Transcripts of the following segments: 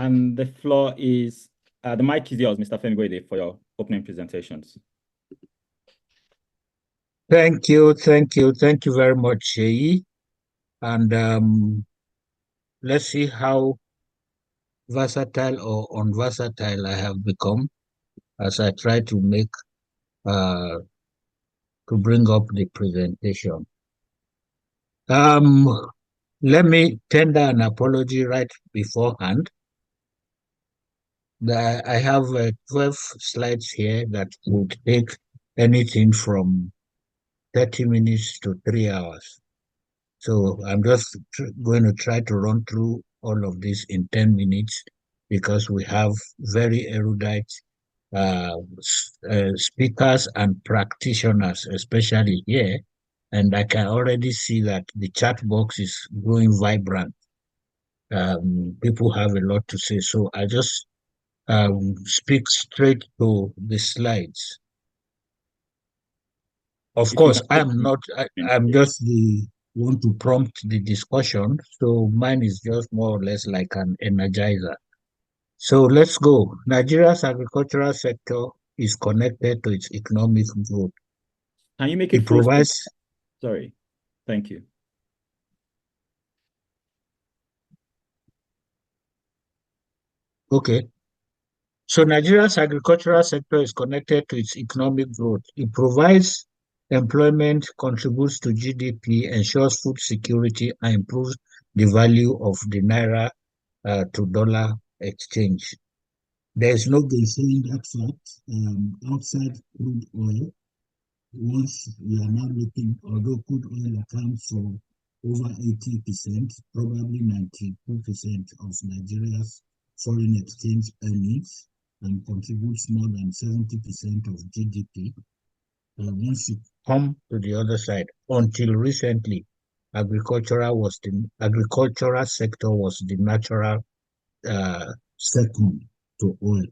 And the floor is, the mic is yours, Mr. Femi Boyede, for your opening presentations. Thank you very much, Sheyi. And let's see how versatile or unversatile I have become as I try to bring up the presentation. Let me tender an apology right beforehand. I have 12 slides here that would take anything from 30 minutes to 3 hours. So I'm just going to try to run through all of this in 10 minutes because we have very erudite speakers and practitioners, especially here. And I can already see that the chat box is growing vibrant. People have a lot to say. So I just speak straight to the slides. Of course, I'm just the one to prompt the discussion. So mine is just more or less like an energizer. So let's go. Nigeria's agricultural sector is connected to its economic growth. Can you make it provides? Sorry. Thank you. Okay. So Nigeria's agricultural sector is connected to its economic growth. It provides employment, contributes to GDP, ensures food security, and improves the value of the naira to dollar exchange. There is no gainsaying that fact. Outside crude oil, once we are now looking, although crude oil accounts for over 80%, probably 92% of Nigeria's foreign exchange earnings and contributes more than 70% of GDP. Once you come to the other side, until recently, agricultural sector was the natural second to oil,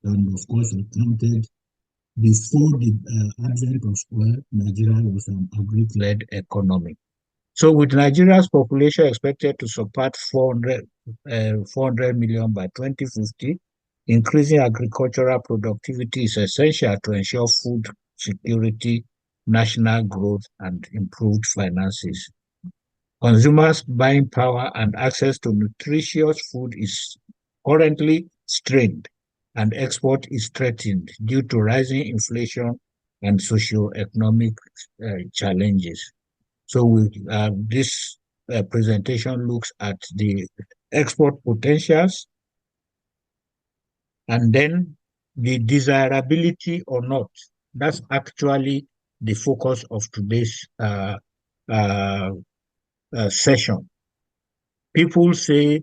and of course, accounted before the advent of oil. Nigeria was an agri-led economy. So, with Nigeria's population expected to surpass 400 million by 2050, increasing agricultural productivity is essential to ensure food security, national growth, and improved finances. Consumers' buying power and access to nutritious food is currently strained, and export is threatened due to rising inflation and socio-economic challenges. So this presentation looks at the export potentials and then the desirability or not. That's actually the focus of today's session. People say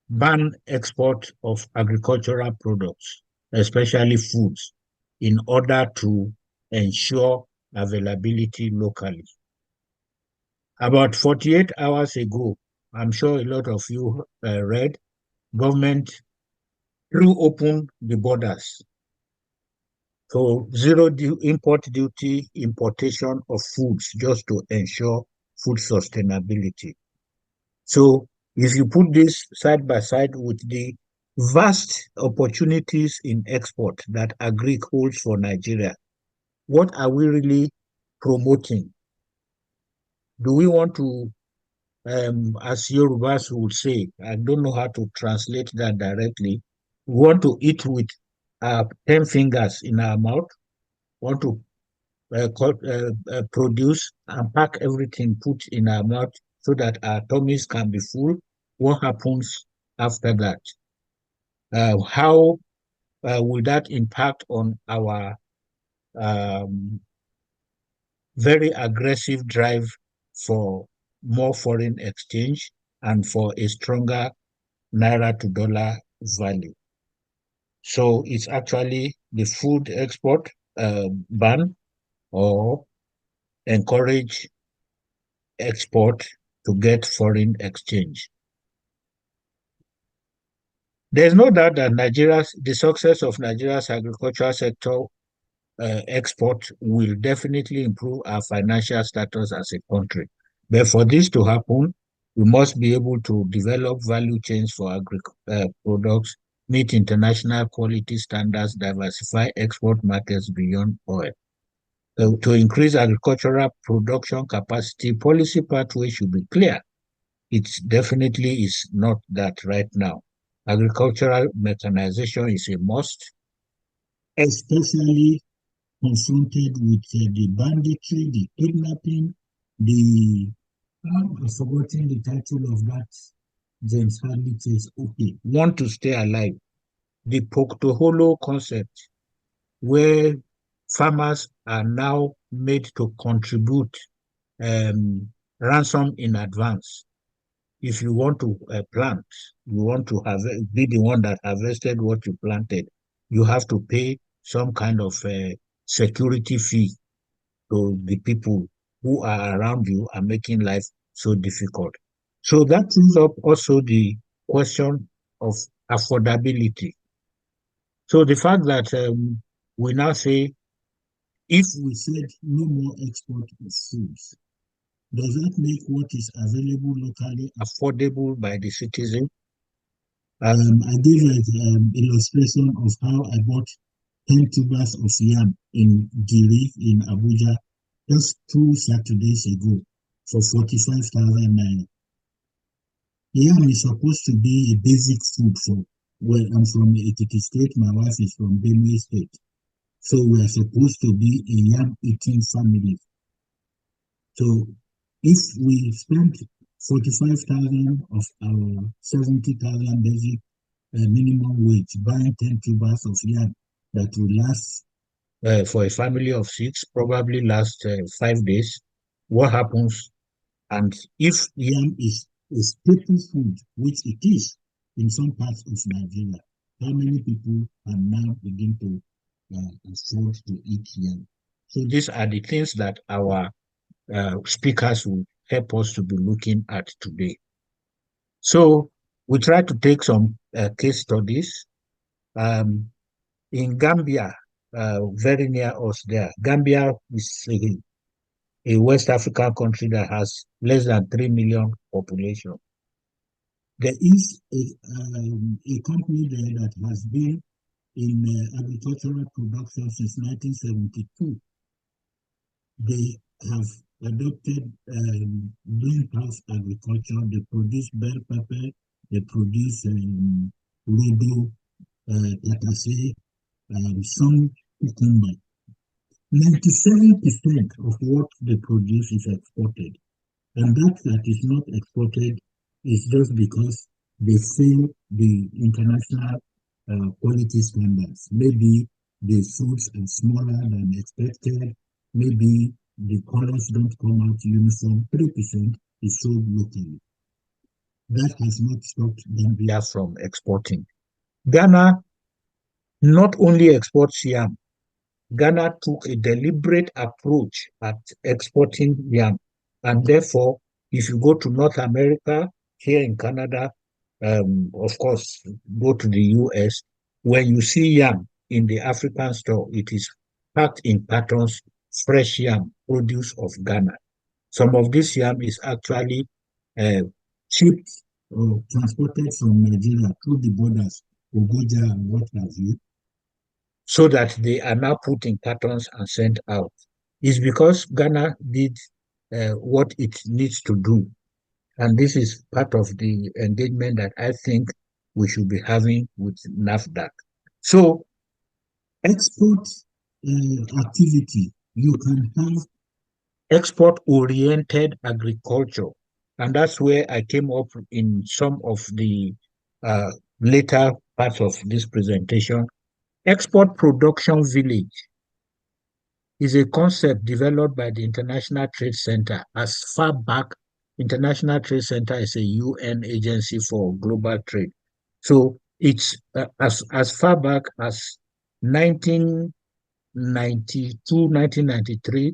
ban export of agricultural products, especially foods, in order to ensure availability locally. About 48 hours ago, I'm sure a lot of you read, government threw open the borders. So zero import duty importation of foods just to ensure food sustainability. So if you put this side by side with the vast opportunities in export that agri holds for Nigeria, what are we really promoting? Do we want to, as Yorubas would say, I don't know how to translate that directly, we want to eat with 10 fingers in our mouth, want to produce and pack everything, put in our mouth so that our tummies can be full. What happens after that? How will that impact on our very aggressive drive for more foreign exchange and for a stronger naira to dollar value? So it's actually the food export ban or encourage export to get foreign exchange. There's no doubt that the success of Nigeria's agricultural sector export will definitely improve our financial status as a country. But for this to happen, We must be able to develop value chains for products, meet international quality standards, diversify export markets beyond oil. To increase agricultural production capacity, policy pathway should be clear. It definitely is not that right now. Agricultural mechanization is a must, especially confronted with the banditry, the kidnapping, the I've forgotten the title of that James Hadley says, okay, want to stay alive. The Poctoholo concept, where farmers are now made to contribute um, ransom in advance. If you want to plant, you want to have be the one that harvested what you planted, you have to pay some kind of security fee to the people who are around you and making life so difficult. So that brings up also the question of affordability. So the fact that we now say if we said no more export of foods, does that make what is available locally affordable by the citizen? I gave an illustration of how I bought 10 tubers of yam in Giri in Abuja just 2 Saturdays ago for 45,000 naira. Yam is supposed to be a basic food for, well, I'm from Ekiti State, my wife is from Benue State. So we are supposed to be a yam eating family. So if we spend 45,000 of our 70,000 basic minimum wage buying 10 tubers of yam that will last for a family of six, probably last 5 days, what happens? And if yam is a staple food, which it is in some parts of Nigeria, how many people are now beginning to afford to eat yam? So these are the things that our speakers will help us to be looking at today. So we try to take some case studies. In Gambia, very near us there, Gambia is a West African country that has less than 3 million population. There is a company there that has been in agricultural production since 1972. They have adopted greenhouse agriculture. They produce bell pepper, they produce rodo, tatase, some cucumber. 97% of what they produce is exported. And that is not exported is just because they fail the international quality standards. Maybe the fruits are smaller than expected. Maybe the colors don't come out uniform. 3% is sold locally. That has not stopped Gambia from exporting. Ghana not only exports yam, Ghana took a deliberate approach at exporting yam. And therefore, if you go to North America, here in Canada, of course, go to the US, when you see yam in the African store, it is packed in cartons, fresh yam, produce of Ghana. Some of this yam is actually uh, shipped or transported from Nigeria through the borders, Ogoja and what have you, so that they are now put in cartons and sent out. It's because Ghana did what it needs to do. And this is part of the engagement that I think we should be having with NAFDAC. So, export activity, you can have export-oriented agriculture. And that's where I came up in some of the later parts of this presentation. Export production village is a concept developed by the International Trade Center as far back. International Trade Center is a UN agency for global trade. So it's as far back as 1992, 1993,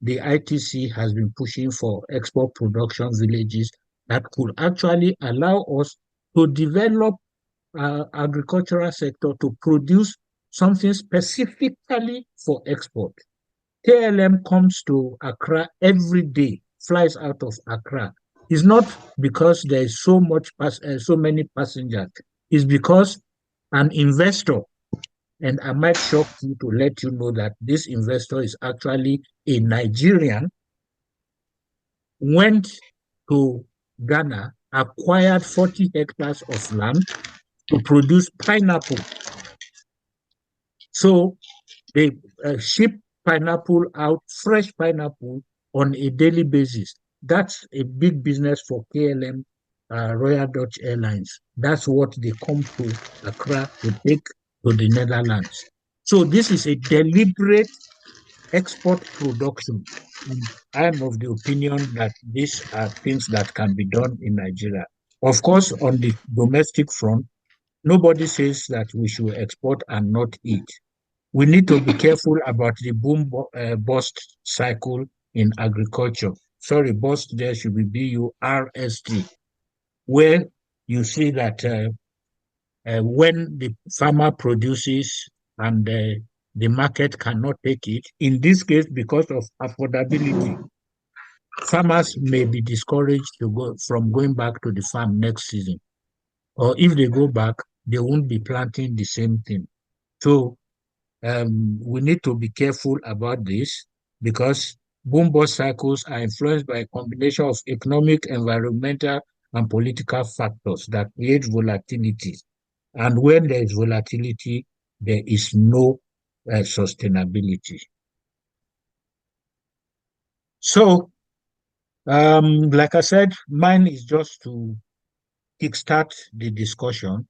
the ITC has been pushing for export production villages that could actually allow us to develop agricultural sector to produce something specifically for export. KLM comes to Accra every day, flies out of Accra It's not because there is so many passengers. It's because an investor, and I might shock you to let you know that this investor is actually a Nigerian, went to Ghana, acquired 40 hectares of land to produce pineapple. So they ship pineapple out, fresh pineapple, on a daily basis. That's a big business for KLM, Royal Dutch Airlines. That's what they come to Accra to take to the Netherlands. So this is a deliberate export production. And I'm of the opinion that these are things that can be done in Nigeria. Of course, on the domestic front, nobody says that we should export and not eat. We need to be careful about the bust cycle in agriculture. Sorry, bust there should be BURST, where you see that when the farmer produces and the market cannot take it, in this case, because of affordability, farmers may be discouraged from going back to the farm next season. Or if they go back, they won't be planting the same thing. So we need to be careful about this because boom bust cycles are influenced by a combination of economic, environmental, and political factors that create volatility. And when there is volatility, there is no sustainability. So, like I said, mine is just to kickstart the discussion.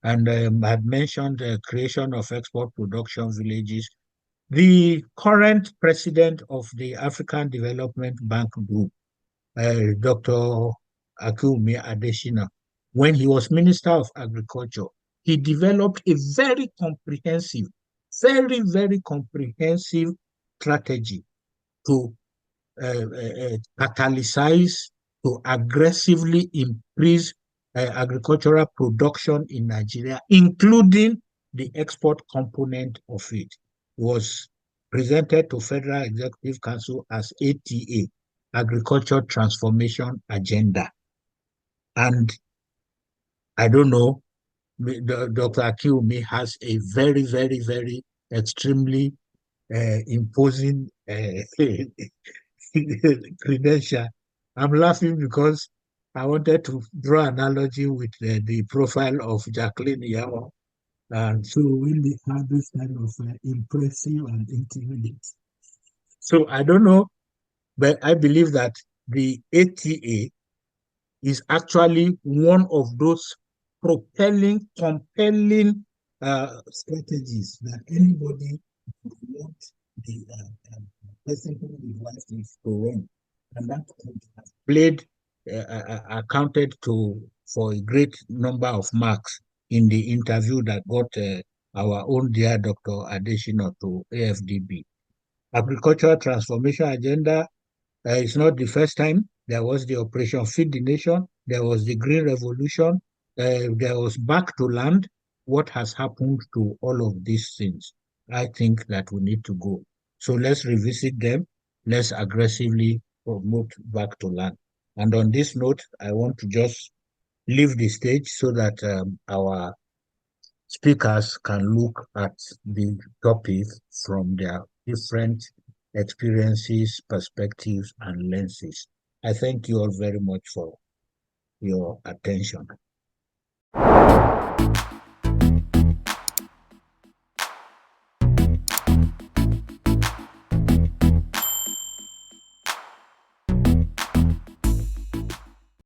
And I had mentioned the creation of export production villages. The current president of the African Development Bank Group, Dr. Akumi Adesina, when he was Minister of Agriculture, he developed a very comprehensive strategy to catalyze, to aggressively increase agricultural production in Nigeria, including the export component of it. Was presented to Federal Executive Council as ATA, Agriculture Transformation Agenda. And I don't know, Dr. Akiumi has a very extremely imposing credential. I'm laughing because I wanted to draw an analogy with the profile of Jacqueline Yao. And so really have this kind of impressive and intimidating. So I don't know, but I believe that the ATA is actually one of those compelling strategies that anybody would want the person who would want this to run. And that has played, accounted for a great number of marks in the interview that got our own dear Dr. Adesina to AFDB. Agricultural Transformation Agenda is not the first time. There was the Operation Feed the Nation. There was the Green Revolution. There was Back to Land. What has happened to all of these things? I think that we need to go. So let's revisit them. Let's aggressively promote Back to Land. And on this note, I want to just leave the stage so that our speakers can look at the topic from their different experiences, perspectives, and lenses. I thank you all very much for your attention.